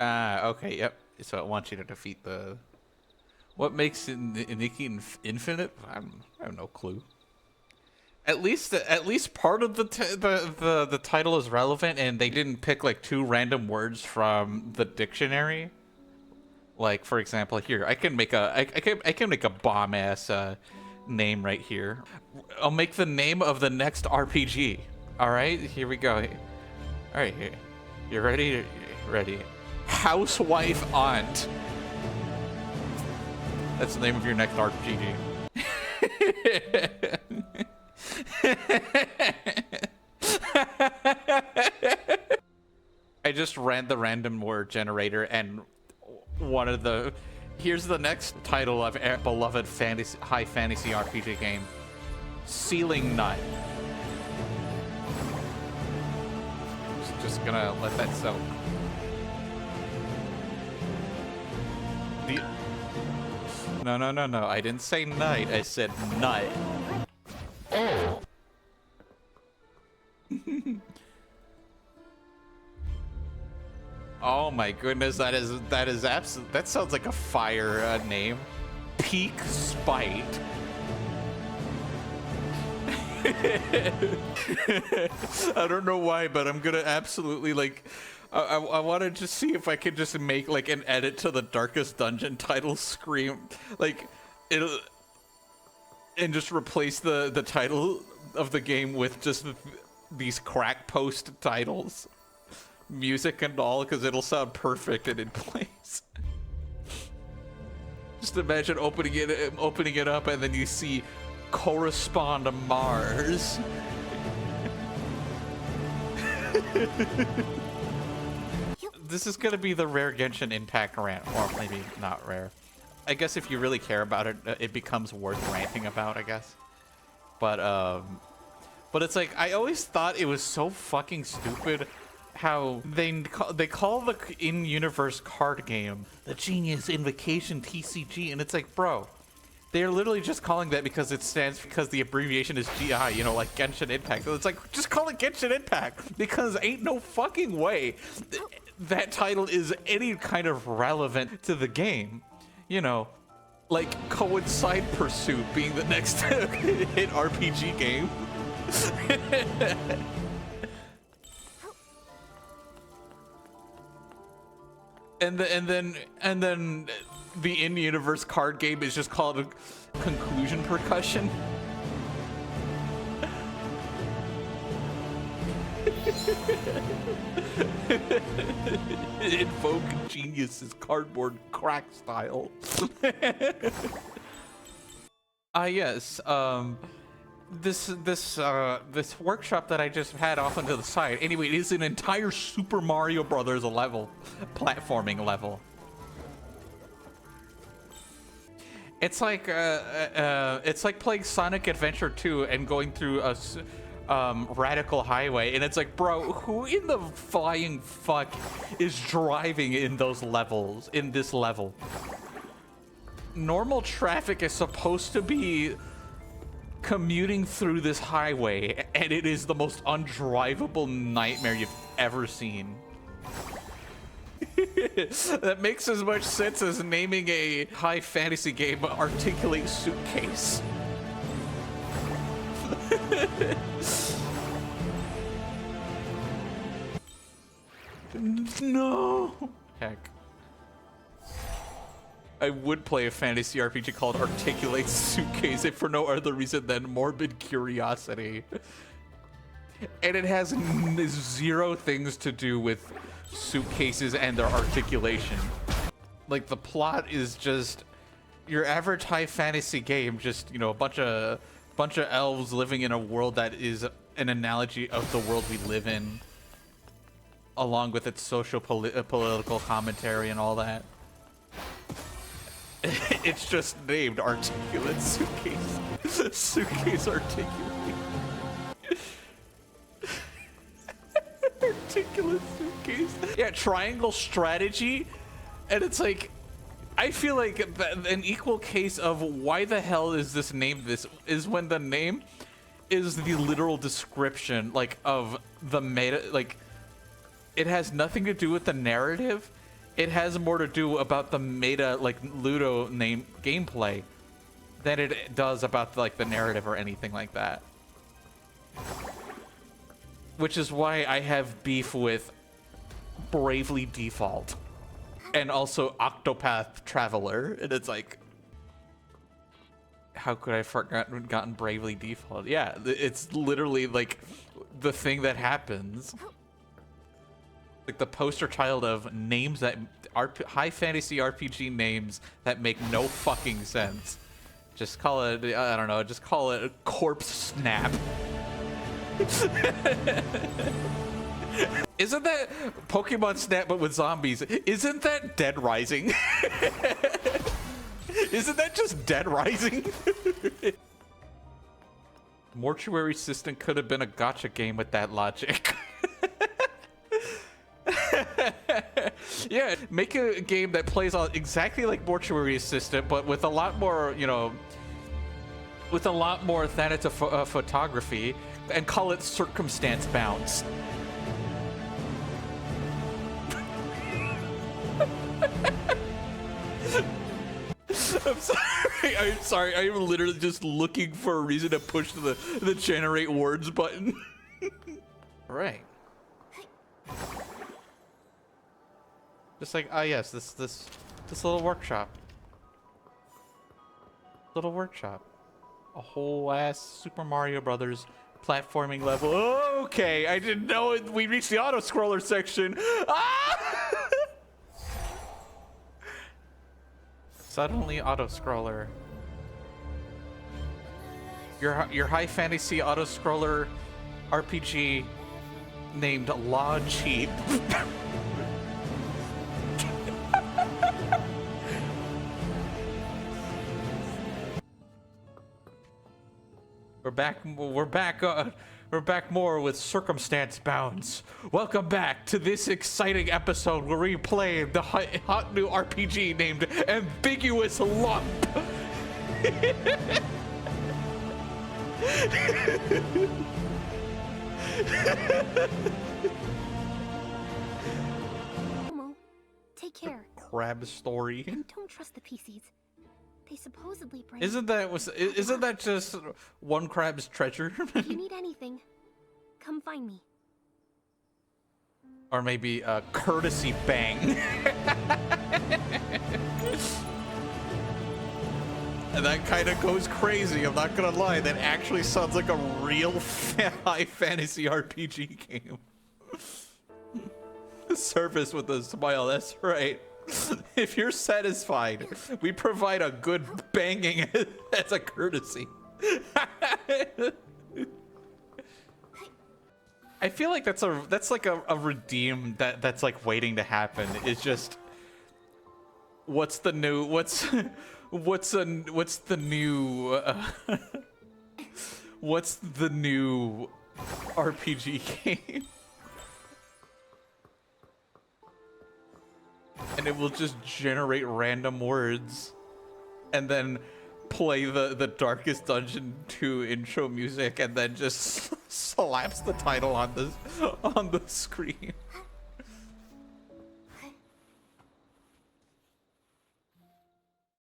Ah, okay, yep. So it wants you to defeat the... What makes Nikki infinite? I have no clue. At least part of the title is relevant, and they didn't pick like two random words from the dictionary. Like, for example, here I can make a bomb ass name right here. I'll make the name of the next RPG. All right, here we go. All right, here. You ready? Ready. Housewife Aunt. That's the name of your next RPG. I just ran the random word generator, and one of the... Here's the next title of a beloved high fantasy RPG game. Ceiling Nut. Just gonna let that soak. No. I didn't say night. I said nut. Oh my goodness, that is absolute. That sounds like a fire name. Peak Spite. I don't know why, but I'm gonna absolutely like. I wanted to see if I could just make like an edit to the Darkest Dungeon title screen, like it'll, and just replace the title of the game with just these crack post titles, music and all, because it'll sound perfect and in place. Just imagine opening it up, and then you see correspond to Mars. This is gonna be the rare Genshin Impact rant, or maybe not rare. I guess if you really care about it, it becomes worth ranting about, I guess. But it's like, I always thought it was so fucking stupid how they call the in-universe card game the Genius Invocation TCG, and it's like, bro, they're literally just calling that because the abbreviation is GI, you know, like Genshin Impact. So it's like, just call it Genshin Impact, because ain't no fucking way that title is any kind of relevant to the game. You know, like Coincide Pursuit being the next hit RPG game. and then the in-universe card game is just called a Conclusion Percussion. Invoke Genius's cardboard crack style. Yes. This workshop that I just had off onto the side. Anyway, it is an entire Super Mario Brothers level, platforming level. It's like playing Sonic Adventure 2 and going through a Radical Highway, and it's like, bro, who in the flying fuck is driving in those levels, in this level? Normal traffic is supposed to be commuting through this highway, and it is the most undrivable nightmare you've ever seen. That makes as much sense as naming a high fantasy game Articulate Suitcase. No. Heck. I would play a fantasy RPG called Articulate Suitcase if for no other reason than morbid curiosity. And it has zero things to do with suitcases and their articulation. Like, the plot is just your average high fantasy game, just, you know, a bunch of elves living in a world that is an analogy of the world we live in, along with its social political commentary and all that. It's just named Articulate Suitcase. Suitcase Articulate. Articulate Suitcase. Yeah, triangle strategy. And it's like, I feel like an equal case of why the hell is this named this is when the name is the literal description, like, of the meta, like, it has nothing to do with the narrative. it has more to do about the meta, like, Ludo name gameplay than it does about, like, the narrative or anything like that. Which is why I have beef with Bravely Default and also Octopath Traveler. And it's like, how could I have gotten Bravely Default? Yeah, it's literally like the thing that happens. Like the poster child of names that high fantasy RPG names that make no fucking sense. Just call it, I don't know, just call it a Corpse Snap. Isn't that Pokemon Snap but with zombies? Isn't that Dead Rising? Isn't that just Dead Rising? Mortuary System could have been a gacha game with that logic. Yeah, make a game that plays on exactly like Mortuary Assistant, but with a lot more, you know, with a lot more Thanatos photography, and call it Circumstance Bounds. I'm sorry. I'm sorry. I'm literally just looking for a reason to push the generate words button. Right. Just like, ah, yes, this little workshop. Little workshop. A whole ass Super Mario Brothers platforming level. Okay, I didn't know it. We reached the auto scroller section. Ah! Suddenly auto scroller. Your high fantasy auto scroller RPG named Law Cheap. We're back more with Circumstance Bounds. Welcome back to this exciting episode where we play the hot new RPG named Ambiguous Lump. Momo, take care. Crab story. And don't trust the PCs. They supposedly bring. Isn't that just one crab's treasure? If you need anything, come find me. Or maybe a courtesy bang. And that kind of goes crazy, I'm not gonna lie. That actually sounds like a real high fantasy RPG game. Service with a smile, that's right. If you're satisfied, we provide a good banging as a courtesy. I feel like that's like a redeem that's like waiting to happen. It's just what's the new RPG game? And it will just generate random words and then play the Darkest Dungeon 2 intro music and then just slaps the title on the screen.